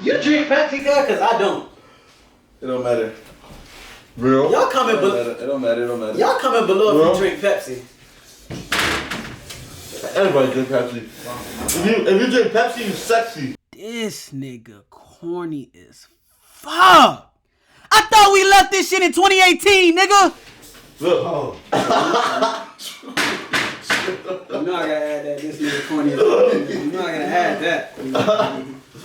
You drink Pepsi, cuz? Cause I don't. It don't matter. Real? Y'all comment below. It don't matter. Y'all comment below if you drink Pepsi. Everybody drink Pepsi. If you drink Pepsi, you sexy. This nigga corny as fuck. I thought we left this shit in 2018, nigga. Look. Oh. You know I gotta add that. This nigga corny as fuck. You know I gotta add that.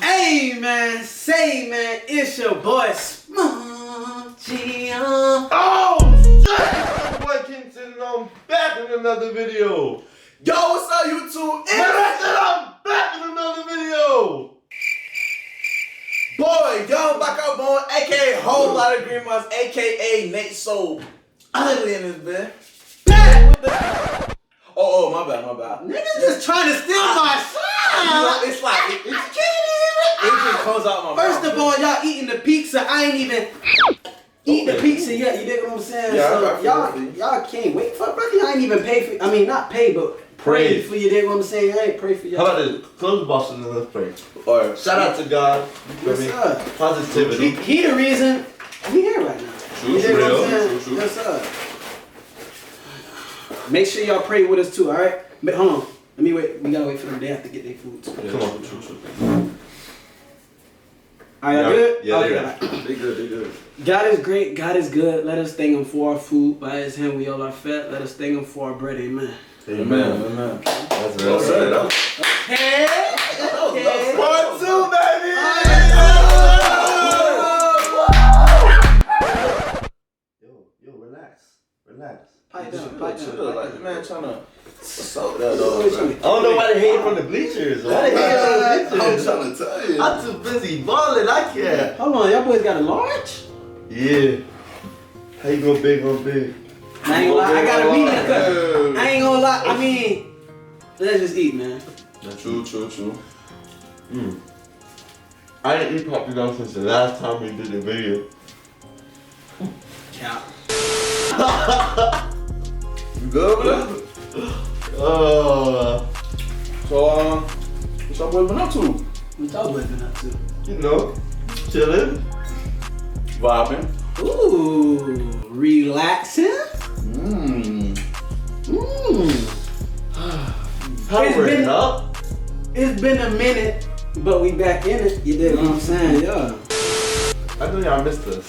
Hey man, say man, it's your boy SmoothGio. Oh shit! Boy Kingston, I'm back in another video. Yo, what's up, YouTube? I'm back in another video. Boy, yo, back up on, aka Whole Lot of Green Months, aka Nate So Ugly in this bed. Back with the... Oh, my bad. Niggas just trying to steal my shine. It's like, it just comes out my mouth. First of all, y'all eating the pizza. I ain't even eating the pizza yet. You dig what I'm saying? Yeah, so y'all can't wait for it, brother. I ain't even pay for. I mean, not pay, but pray for you. Dig what I'm saying? I ain't pray for y'all. How about this? Close the box and then let's pray. Alright. Shout out to God. Yes, sir. Positivity. He the reason we here right now. True, You dig what I'm real. saying? True. Yes, sir. Make sure y'all pray with us too. All right. But hold on. Let me wait. We gotta wait for them. They have to get their food too. Come on. All right, y'all good? Yeah, okay. They good. God is great. God is good. Let us thank Him for our food. By His hand we all are fed. Let us thank Him for our bread. Amen. Amen. That's real. Hey. Part 2, baby! Yo, relax. Pipe down. Like the man trying to soak that though. I don't know why they hate from the bleachers. Why they hate from the I'm bleachers? trying to tell you. I'm too busy balling. I can't. Hold on, y'all boys got a large? Yeah. How you go big on big? I ain't gonna lie, I got a medium cut. I ain't gonna lie, I mean, let's just eat, man. True. I didn't eat paprika since the last time we did the video. Cow. You good with that? So, what's your boy been up to? What y'all boys been up to? You know, chilling. Vibing. Ooh, relaxing? Powering up. It's been a minute, but we back in it. You dig what I'm saying? Yeah. I know y'all missed us.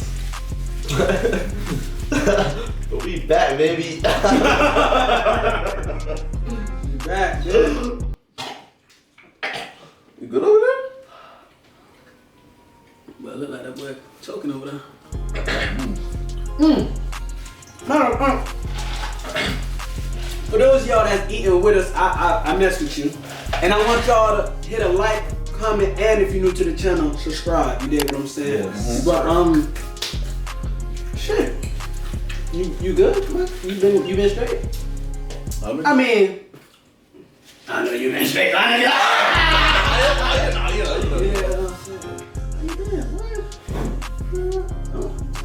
But we back, baby. We back, dude. You good over there? But it look like that boy choking over there. For those of y'all that's eating with us, I mess with you. And I want y'all to hit a like, comment, and if you're new to the channel, subscribe. You dig what I'm saying? Yes. But shit. You good? You been straight? I mean, I know you been straight. Yeah.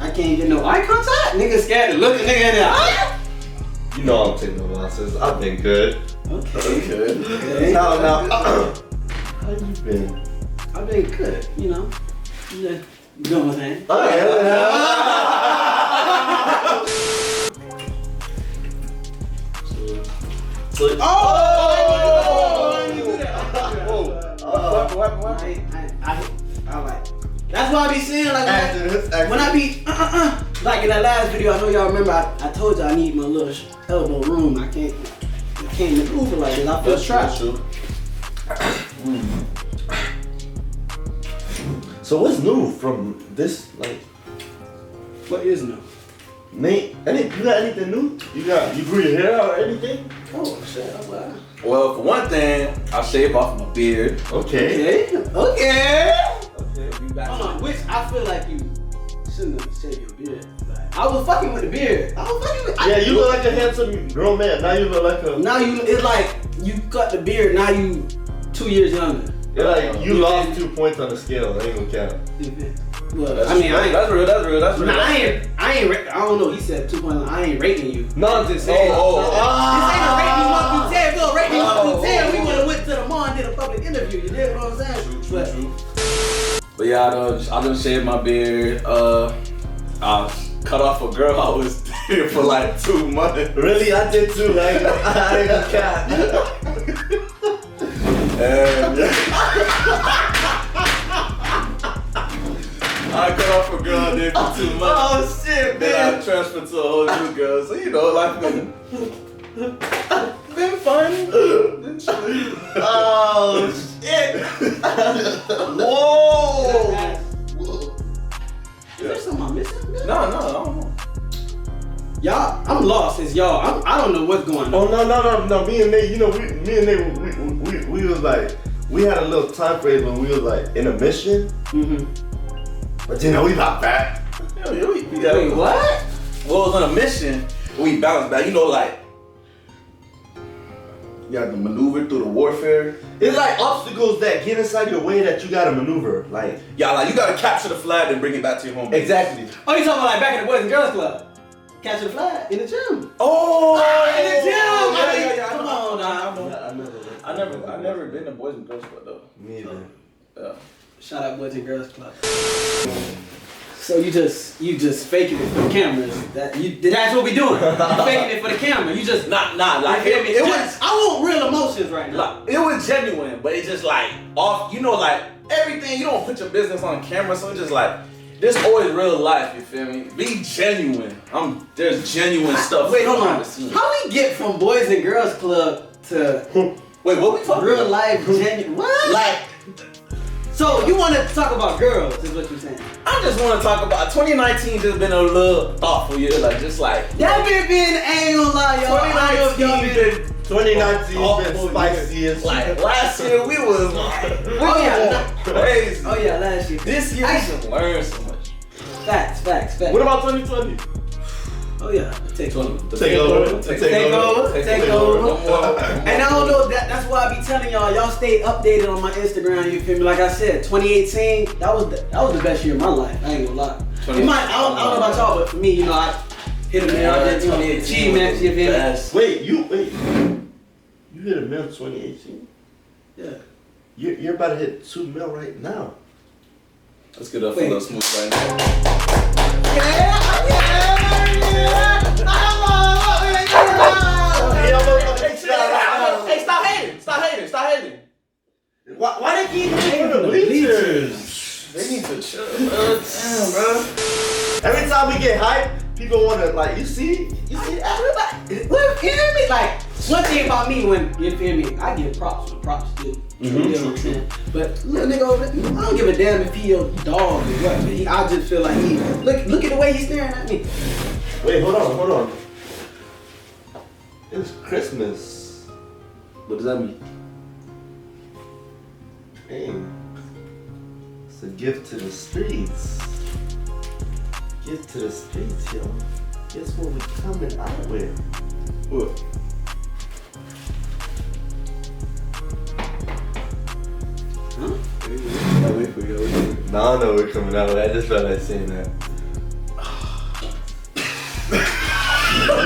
I can't get no eye contact. Nigga scared to look at nigga in the eye. You know I'm taking no losses. I've been good. Okay. Now, how you been? I've been good, you know. Just doing my thing. Oh, yeah. What? I like. That's why I be saying like when I be like in that last video. I know y'all remember. I told y'all I need my little elbow room. I can't maneuver like this. I feel trapped. So what's new from this? Like, What is new? Nate, you got anything new? You grew your hair out or anything? Oh shit! Wow. Well, for one thing, I shave off my beard. Okay. Okay. We back. Hold on. Which I feel like you shouldn't have shaved your beard. Like, I was fucking with the beard. Yeah, you look like a handsome grown man. Now you look like a. Now it's like you cut the beard. Now you 2 years younger. You're like you lost 2 points on the scale. I ain't gonna count. Well, That's I mean, that's real. That's real. Nah, I ain't. I don't know. He said 2.9. I ain't rating you. No, I'm just saying. This ain't a rate me 1 through 10. If you rate me 1 through 10, we would have went to the mall and did a public interview. You dig what I'm saying? But yeah, I done shaved my beard. I cut off a girl I was dating for like 2 months. Really, I did too. I ain't gonna cap. And I cut off a girl I dated for 2 months. Oh shit, man. Then I transferred to a whole new girl. So you know, life been fun. Been chill. Oh shit. Whoa. Is there something I'm missing? No, I don't know. Y'all, I'm lost as y'all. I don't know what's going on. Oh no. Me and Nate, you know, me and Nate, we was like, we had a little time frame when we was like in a mission. Mm-hmm. But you know, we got back. Yeah, we Wait, what? Well, it was on a mission. We bounced back. You know, like you have to maneuver through the warfare. It's like obstacles that get inside your way that you gotta maneuver. Like, Yeah, like you gotta capture the flag and bring it back to your home. exactly. Oh, you talking about like back in the Boys and Girls Club? Catching the flag in the gym. Oh, In the gym. Yeah. Come on, now. I never been to Boys and Girls Club though. Me either. Yeah. Shout out Boys and Girls Club. So you just faking it for the cameras. That's what we doing. You faking it for the camera. You just Nah, like you feel me? it was. I want real emotions right now. Like, it was genuine, but it's just like off. You know, like everything. You don't put your business on camera, so it's just like this always real life. You feel me? Be genuine. There's genuine stuff. Wait, hold on. behind the scenes. How we get from Boys and Girls Club to Wait, what we talking real about? life genuine? What? Like, So you want to talk about girls? Is what you're saying? I just want to talk about 2019. Just been a little thoughtful year, like just like That been I ain't gonna lie, y'all. I don't know if y'all 2019 Oh, been spicy as like last year we was like Oh yeah. crazy. Oh yeah, last year. This year we just learned so much. Facts. What about 2020? Oh yeah, take over. Take over. And I don't know, that's why I be telling y'all stay updated on my Instagram, you feel me? Like I said, 2018, that was the best year of my life. I ain't gonna lie. It might, I don't know about y'all, but for me, you know, I hit a million, I did, you know, achievements, you feel me? Wait, you hit a mil 2018? Yeah. You're about to hit 2 mil right now. Let's get up for a Wait. little smooth right now. Hey, stop hating. Why they keep hitting the bleachers? They need to chill, bro. Damn, bro. Every time we get hype, people wanna like, you see Everybody, look, hear me? Like, one thing about me when, you feel me, I give props when props due. You know what I'm saying? But little nigga over there, I don't give a damn if he a dog or what, but I just feel like look at the way he's staring at me. Wait, hold on. It's Christmas. What does that mean? Dang. It's a gift to the streets. Gift to the streets, yo. Guess what we coming out with? What? Huh? Wait for you. No, I know we're coming out with. I just felt like saying that.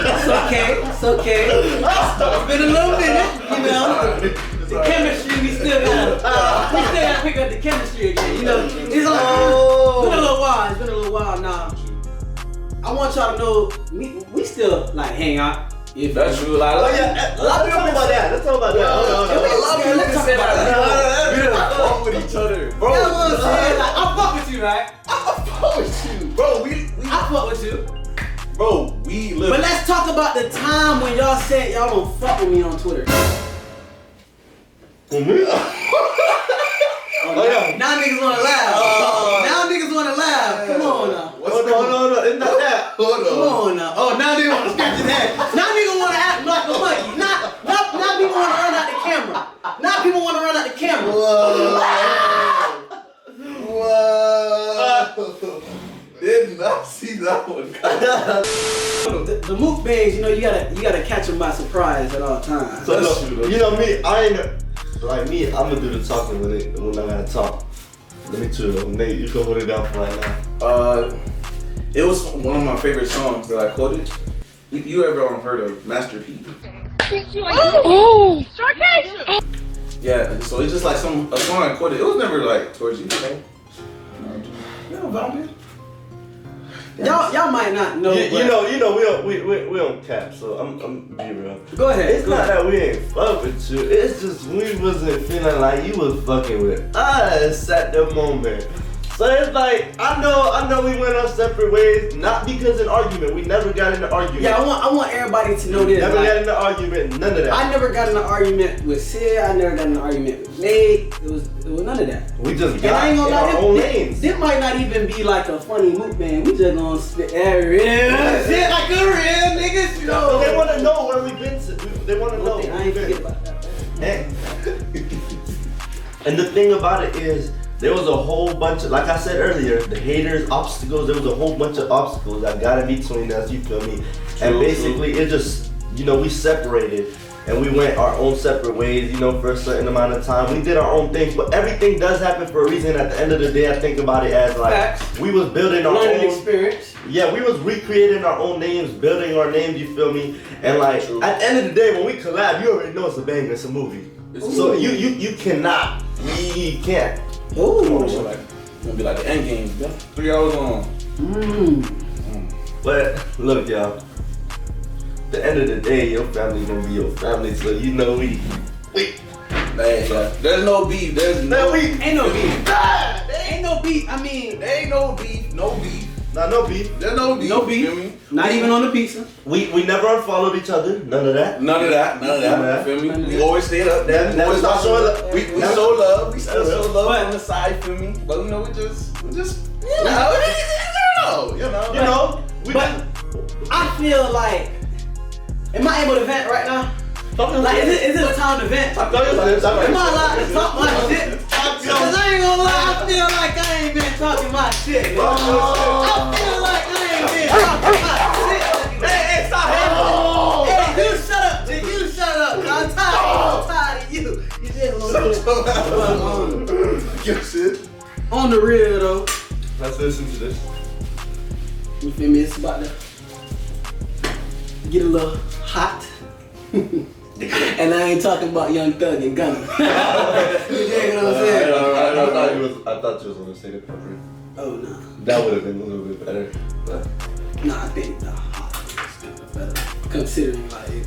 It's okay. It's been a little minute, you know. The chemistry, we still gotta pick up the chemistry again, you know. It's been a little while now. I want y'all to know, we still like hang out. That's true. Like, Oh yeah, let's talk about that. Hold on. A lot of people can say that. We done fuck with each other, bro. That's what I'm saying. Like, I fuck with you, right? I fuck with you, bro. I fuck with you. Bro, we live. But let's talk about the time when y'all said y'all don't fuck with me on Twitter. For me? Oh yeah. Now niggas wanna laugh. Come on now. No, it's not that. Come on now. Oh, now niggas wanna scratch his head. Now niggas wanna act like a monkey. Not people wanna run out the camera. Not people wanna run out the camera. Whoa. Did not see that one. The mukbangs, you know, you gotta catch them by surprise at all times. So look, you know me, I'm gonna do the talking when I gotta talk. Let me too. Nate, you can hold it down for right now. It was one of my favorite songs that I quoted. You ever heard of Master P? Oh! Sarcasm! Yeah, so it's just like a song I quoted. It was never like towards you, know? know Valentine. Y'all might not know. You know, we don't cap, so I'm be real. Go ahead. It's not that we ain't fuck with you. It's just we wasn't feeling like you was fucking with us at the moment. So it's like I know we went our separate ways, not because of an argument. We never got in an argument. Yeah, I want everybody to know this. Never got in an argument. None of that. I never got in an argument with Sid. I never got in an argument with Nate. It was none of that. We just And got I ain't gonna in our own lie, lanes. this might not even be like a funny mukbang. We just gonna spit that real shit like a real niggas, you know. They want to know where we've been to. They want to know. I ain't forget about that. And the thing about it is, there was a whole bunch of, like I said earlier, the haters, obstacles, there was a whole bunch of obstacles that got in between us, you feel me? And basically it just, we separated and we went our own separate ways, for a certain amount of time. We did our own things, but everything does happen for a reason. At the end of the day, I think about it as like, Facts. we was building our Learning own experience. Yeah, we was recreating our own names, building our names, you feel me? And like, at the end of the day, when we collab, you already know it's a banger, it's a movie. So you cannot, we can't. Ooh. It's gonna be like the end game, bro. 3 hours long. But look, y'all. At the end of the day, your family gonna be your family, so we. There's no beef. There's no beef. Ain't no beef. There ain't no beef. I mean, there ain't no beef. No beef. Nah, no beef. There's no beef. No beef. Feel me? Not even on the pizza. We never unfollowed each other. None of that. None of that. Feel me? We always stayed up there. Never We stopped showing love. We show love. We still show love on the side. Feel me? But we just you know. But I feel like, am I able to vent right now? Like, is it a time to vent? Am I allowed to talk my shit? Cause I ain't gonna lie, I feel like I ain't been talking my shit. I feel like I ain't been talking my shit. Hey, stop. Hey, you shut up, Jay. You shut up. I'm tired of you. You did a little bit. Your shit. On the real though. Let's listen to this. You feel me? It's about to get a little hot. And I ain't talking about Young Thug and Gunna. You dig what I'm saying? I thought you was gonna say the pepper. Oh no. That would have been a little bit better. But Nah, I think the hot is kind of better. Considering like,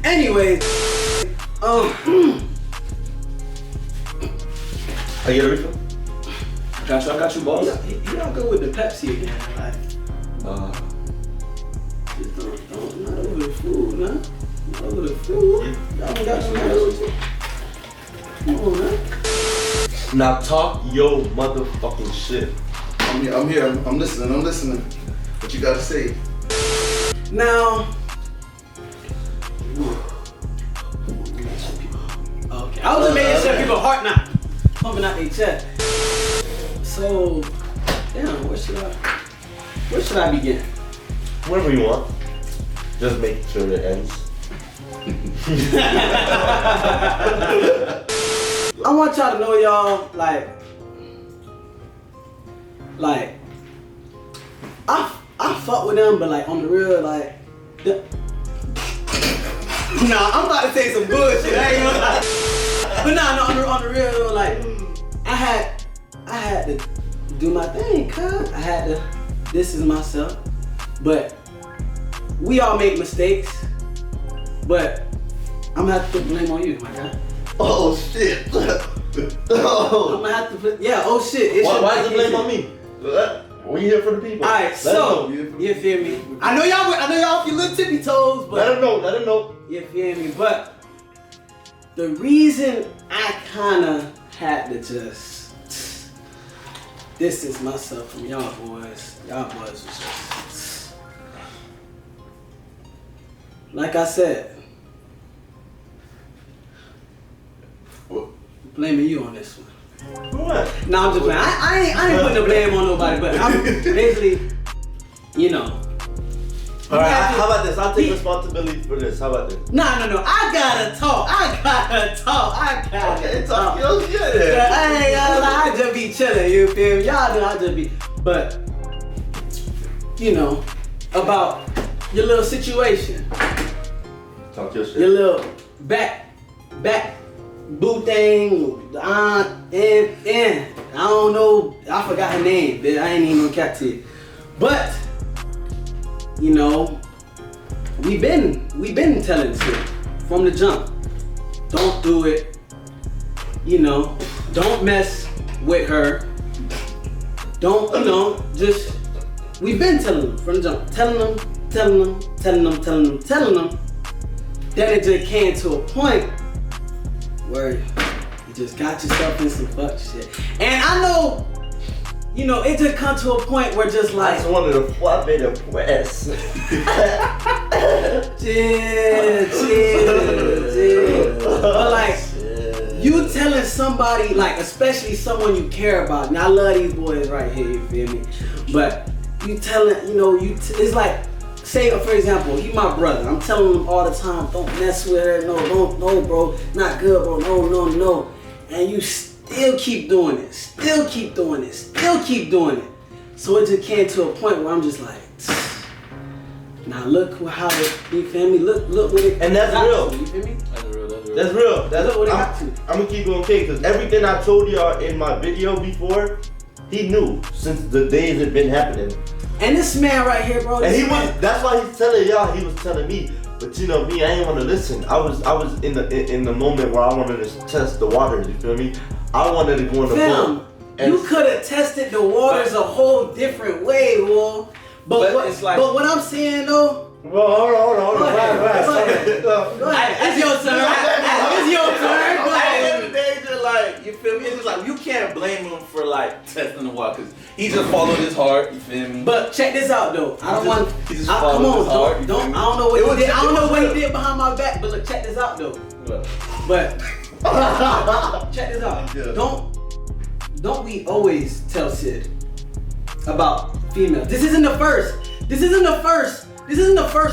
Anyways, I get a refill? I got you, boss. you don't go with the Pepsi again, like. Just don't, not over the food, man. Not over the food. Y'all don't got some else. Come on, man. Now talk your motherfucking shit. I'm here. I'm listening. What you gotta say? Now. Okay, I was just making sure people's heart not pumping out their chest. So, damn, where should I begin? Wherever you want. Just make sure it ends. I want y'all to know, y'all, like I fuck with them, but like on the real, like nah, I'm about to say some bullshit. I ain't gonna lie. But nah, on the real though, like I had to do my thing, cuz I had to distance myself. But we all make mistakes. But I'm gonna have to put blame on you, my guy. Oh shit. I'm gonna have to put, oh shit. Why is the blame on me? We here for the people. Alright, so you feel me? I know y'all feel little tippy toes, but let them know. You feel me? But the reason I kinda had to just distance myself from y'all boys was just like I said. Blaming you on this one. What? No, I'm just playing. I ain't putting the blame on nobody, but I'm basically, Alright, how about this? I'll take responsibility for this. How about this? No. I gotta talk. Okay, talk your shit. I ain't gonna lie. I just be chilling. You feel me? Y'all know I just be. But, about your little situation. Talk your shit. Your little back boo thing, the aunt, and I don't know. I forgot her name. I ain't even gonna catch it. But you know, we been telling shit from the jump. Don't do it. You know, don't mess with her. Don't, you know, just we've been telling them from the jump, telling them. Then it just came to a point where you just got yourself in some fuck shit. And I know, you know, it just come to a point where just like I just wanted to flop it and press. chill. But like, you telling somebody, like especially someone you care about. Now I love these boys right here, you feel me? But you telling, you know, it's like, say for example, he my brother. I'm telling him all the time, don't mess with her. No, bro, not good, bro. No. And you still keep doing it. So it just came to a point where I'm just like, now look how it, you feel me? Look what it. And that's real. You feel me? That's real. That's what it got to. I'm gonna keep going, okay, because everything I told y'all in my video before, he knew since the days it been happening. And this man right here, bro. And that's why he's telling y'all, he was telling me. But you know me, I ain't want to listen. I was in the moment where I wanted to test the waters, you feel me? I wanted to go in the boat. You could have tested the waters a whole different way, boy. But what I'm saying though. Well, hold on. Go ahead. It's your turn. It's your turn. Go ahead. At the end of the day, just like, you feel me? It's just like, you can't blame him for like testing the water, because he just followed his heart, you feel me? But check this out though. Come on, I don't know what he did. I don't know what he did behind my back, but look, check this out though. But check this out. Don't we always tell Sid about females? This isn't the first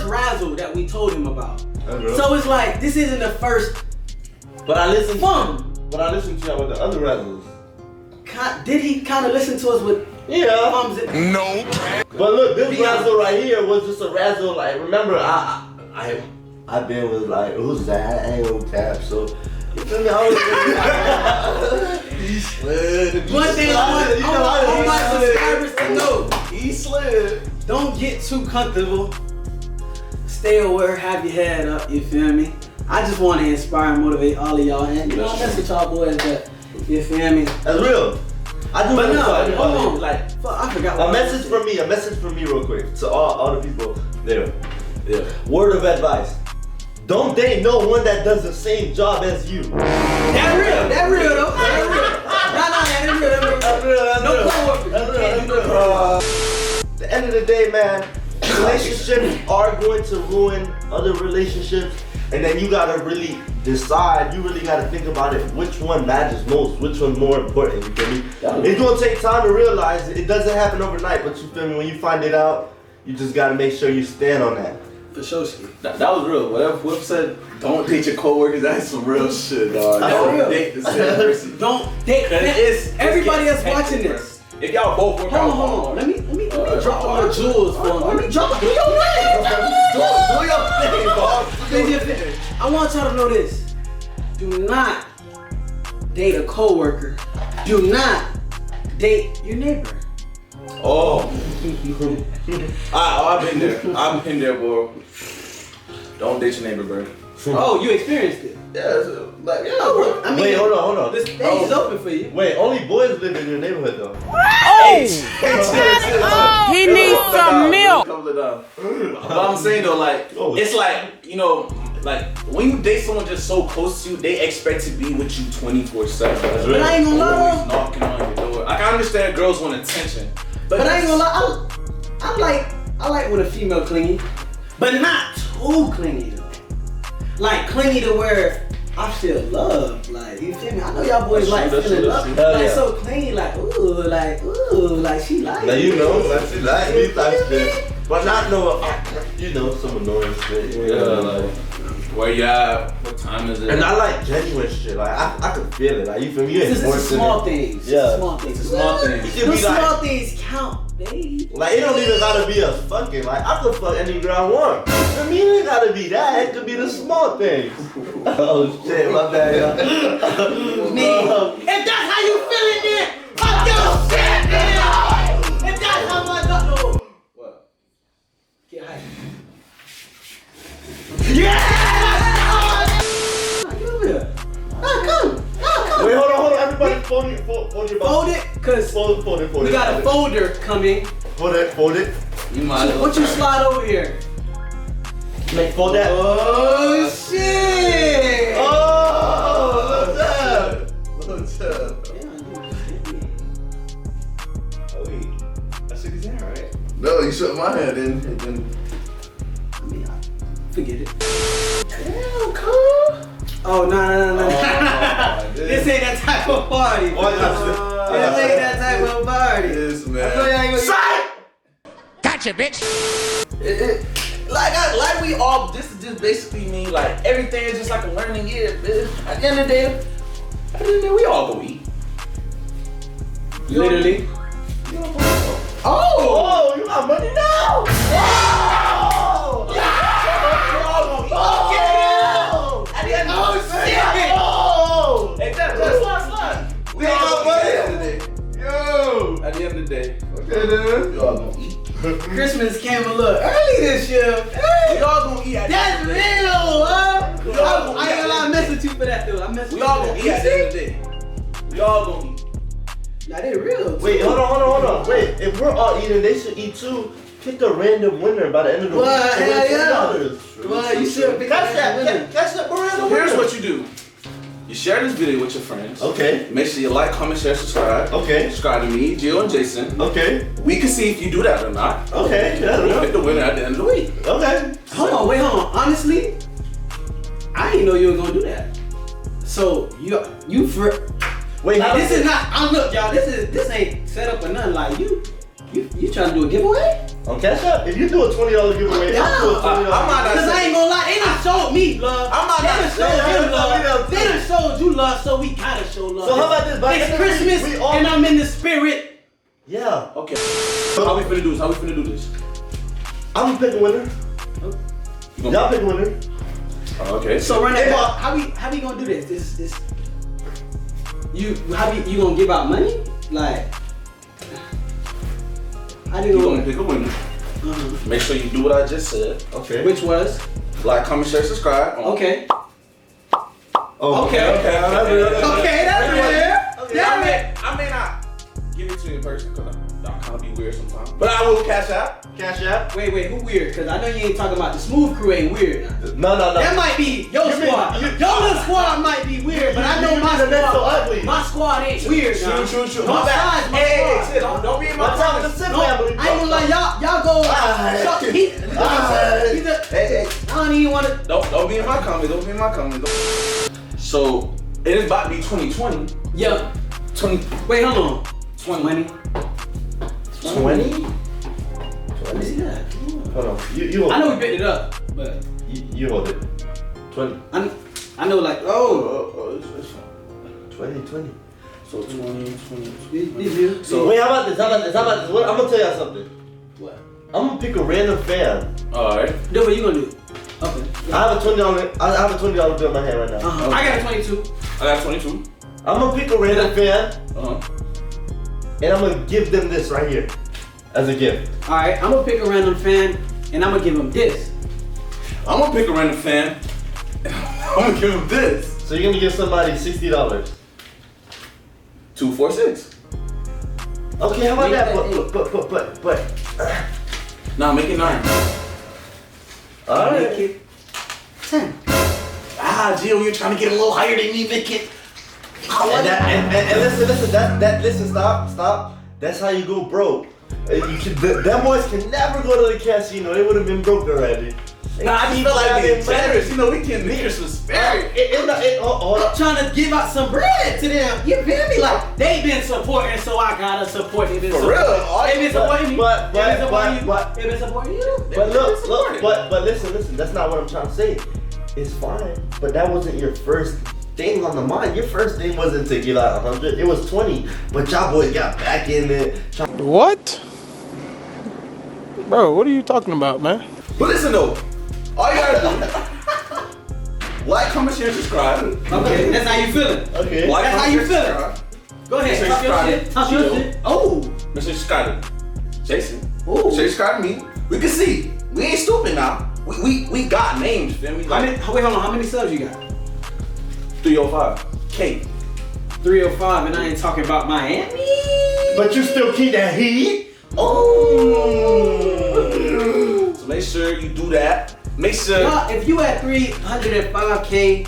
razzle that we told him about. So it's like, this isn't the first. But I listened to y'all with the other razzles. Did he kind of listen to us with? Yeah. No. But look, this razzle right here was just a razzle. Like, remember, I've been with like, who's that? I ain't no cap. So you feel me? He slid. One thing I want my subscribers to know: he slid. don't get too comfortable. Stay aware, have your head up. You feel me? I just want to inspire and motivate all of y'all, and you know, I mess with y'all boys, but you feel me? That's real. I do. But no, hold on. Like, I forgot. A message from me real quick to all the people there. Yeah. Word of advice: don't date no one that does the same job as you. That real though. That real. No co-worker. At the end of the day, man, relationships are going to ruin other relationships, and then you gotta really decide. You really gotta think about it. Which one matters most? Which one's more important? You feel me? It's gonna take time to realize it. It doesn't happen overnight, but you feel me? When you find it out, you just gotta make sure you stand on that. For sure. That was real. Whatever Whip said, don't date your coworkers. That's some real shit, dog. Don't date the same person. Don't date. Everybody that's watching this. If y'all both work out, hold on. Let me drop all the jewels for him. Let me drop. Do your thing. I want y'all to know this. Do not date a coworker. Do not date your neighbor. Oh. I've been there, bro. Don't date your neighbor, bro. Oh, you experienced it? Yeah, like, yeah, bro. I mean, wait, hold on. The stage is open for you. Wait, only boys live in your neighborhood though. He needs some milk. But I'm saying though, like, it's like, you know, like when you date someone just so close to you, they expect to be with you 24/7. But I ain't gonna lie. Always knocking on your door. Like, I understand girls want attention, but I ain't gonna lie. I like when a female clingy, but not too clingy though. Like clingy to where I feel loved. Like, you feel me? I know y'all boys like feeling loved. Like so clingy, like ooh, like she like. Now you know, like she like me type shit, but not no, you know, some annoying shit. Yeah, like where you at? What time is it? And I like genuine shit. Like I can feel it. Like you feel me? It's small things. Yeah, small things. Small things. Those small things count. Baby. Like it don't even gotta be a fucking, like I could fuck any girl I want. I mean, it ain't gotta be that. It could be the small things. Oh shit, my bad, y'all. Man, if that's how you feeling, then Fold it, cause we got a folder coming. Fold it. You might. What you slide over here? Like fold that. Oh shit! Oh, What's up? Oh wait, I shook his hand, right? No, you shook my hand and I mean, forget it. damn, cool. Oh no! Oh, This ain't that type of party. Oh, This ain't that type of party. This man. I know y'all ain't gonna Gotcha, bitch. Like we all, this is just basically mean like everything is just like a learning year, bitch. At the end of the day, we all go eat. Literally. Oh, you got money now? Oh! At the end of the day, Oh! hey, just slide. We all got money at the end of the day. Yo! At the end of the day, Okay, then. we all gonna eat. Christmas came a little early this year. We all gonna eat at the That's end of the real, day. huh? I ain't gonna lie, I mess with you for that though. I mess with We you all for gonna that. eat at the end of the day. We all gonna eat. Nah, they real. Wait, hold on. Wait, if we're all eating, they should eat too. Pick a random winner by the end of the week. What? So Hell it's yeah. $20. Well, you should pick Catch that winner. that. Catch that random Here's winner. what you do. You share this video with your friends. Okay. Make sure you like, comment, share, subscribe. Okay. Subscribe to me, Gio, and Jason. Okay. We can see if you do that or not. Okay. We'll pick the winner at the end of the week. Okay. Hold on. Honestly, I didn't know you were gonna do that. So you for Wait, like, how this is not. Look, y'all. This ain't set up or nothing. Like you trying to do a giveaway? on Cash App? If you do a $20 giveaway, Yeah. I'll do a $20. I might not Cause I ain't gonna lie, they done showed me love. I'm not they done gonna showed say you that. love. They done showed you love, so we gotta show love. So how about this? By the It's end of the week, Christmas we all- and I'm in the spirit. Yeah. Okay. How we finna do this? I'm gonna pick a winner. You gonna- Y'all pick a winner. Oh, okay. So run that Hey, back. How we gonna do this? This you gonna give out money? Like how do you you gonna gonna pick a winner. Make sure you do what I just said. Okay. Which was? Like, comment, share, subscribe. Okay. Oh, Okay. Okay, that's real. That's I may not give it to you in person because y'all kind of be weird sometimes. But I will cash out. Cash App. Wait, who weird? Cause I know you ain't talking about the smooth crew ain't weird. No. That might be your You mean- squad. you- Your little squad might be weird, but I know you my mean the next so squad. ugly. My squad ain't weird. now. True. Don't My bad. size my Hey, squad. shit, don't be in my What's up with comments. the Sim No, family? I ain't gonna lie, y'all go. Alright. Hey. I don't even wanna. Don't be in my comments. Don't be in my comments. So, it is about to be 2020. Yeah. 20. Wait, hold on. 20. 20? Let me see that. Hold on. You hold I know it. we picked it up, but You hold it. 20. I know like It's fine. 20. So 20. So Wait, how about this? What, I'm gonna tell y'all something. what? I'm gonna pick a random fan. Alright. Do what you gonna do? Okay. I have a $20 bill in my hand right now. I got a 22. I got 22. I'm gonna pick a random fan Uh-huh. and I'm gonna give them this right here as a gift. All right, I'm gonna pick a random fan and I'm gonna give him this. I'm gonna pick a random fan. I'm gonna give him this. So you're gonna give somebody $60. 246. Okay, how about Make that? that But. Nah, make it 9. All Make right. it 10. Gio, you're trying to get a little higher than me, make it. And listen, stop. That's how you go broke. Them boys can never go to the casino. They would have been broke already. Nah, I just feel like being generous. You know, we can make some spirit. Hold up. I'm trying to give out some bread to them. You feel me? Like they been supporting, so I gotta support. They been For supporting. real. They been supporting me. But- They been supporting you. but- They been supporting you. But look, but listen, that's not what I'm trying to say. It's fine, but that wasn't your first thing on the mind. Your first thing wasn't to give out 100, it was 20. But y'all boys got back in it. What? Bro, what are you talking about, man? But listen though, all you gotta do, like, comment, share, subscribe. Okay, that's how you feeling. Okay. Like, That's how comment, you share, feeling. subscribe. Go ahead, Say talk your subscribe. shit. Talk your Gio. shit. Oh. Make sure you subscribe to Jason. Ooh. Say subscribe to me. We can see. We ain't stupid now. We got names, feel me? Wait, Like hold on. How many subs you got? 305. K. 305, and I ain't talking about Miami. But you still keep that heat? Oh. So make sure you do that. Make sure. Now, if you at 305K,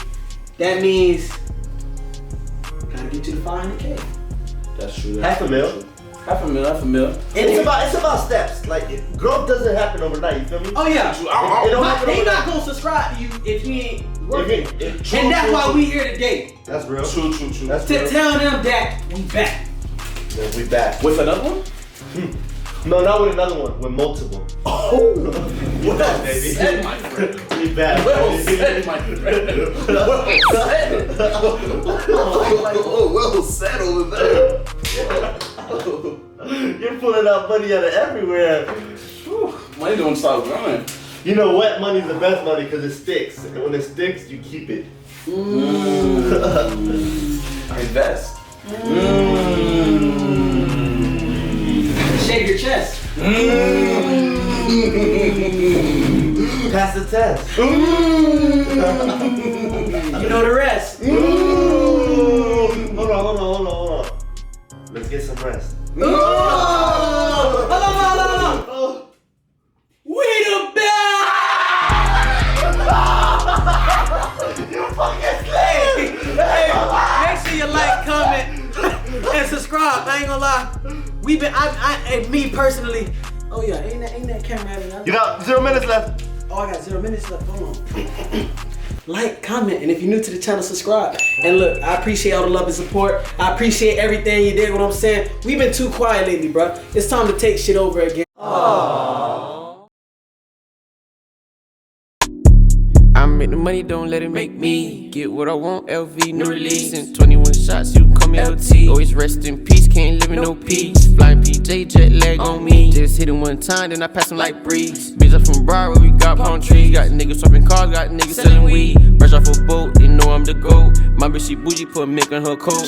that means gotta get you to 500K. That's true. Half a mil. Half a mil. It's about steps. Like growth doesn't happen overnight. You feel me? Oh yeah. They not overnight. gonna subscribe to you if you ain't working. True, And that's why we here today. That's real. True. That's To real. tell them that we back. Yeah, we back. With another one? No, not with another one. With multiple. Oh. Well baby. said, my friend. We back. Well baby. said, my friend. Well said over there. You're pulling out money out of everywhere. Money don't stop growing. You know what? Money's the best money because it sticks. And when it sticks, you keep it. Invest. Shake your chest. Pass the test. You know the rest. Hold on. Let's get some rest. Hold on. We the best. You fucking slave! Hey, make sure you like, comment, and subscribe. I ain't gonna lie. We been, me personally. Oh yeah, ain't that camera having that? You got 0 minutes left. Oh, I got 0 minutes left. Hold on. Like, comment, and if you're new to the channel, subscribe. And look, I appreciate all the love and support. I appreciate everything you did. What I'm saying, we've been too quiet lately, bro. It's time to take shit over again. I make the money, don't let it make me. Get what I want, LV, no release. In 21 shots, you call me LT. Always rest in peace, can't live in no peace. Flying PJ, jet lag on me. Just hit it one time, then I pass him like breeze. Bitch, I'm from Broad, where we got palm trees. Got niggas swapping cars, got niggas selling weed. Brush off a boat, they know I'm the GOAT. My bitch, she bougie, put milk on her coat.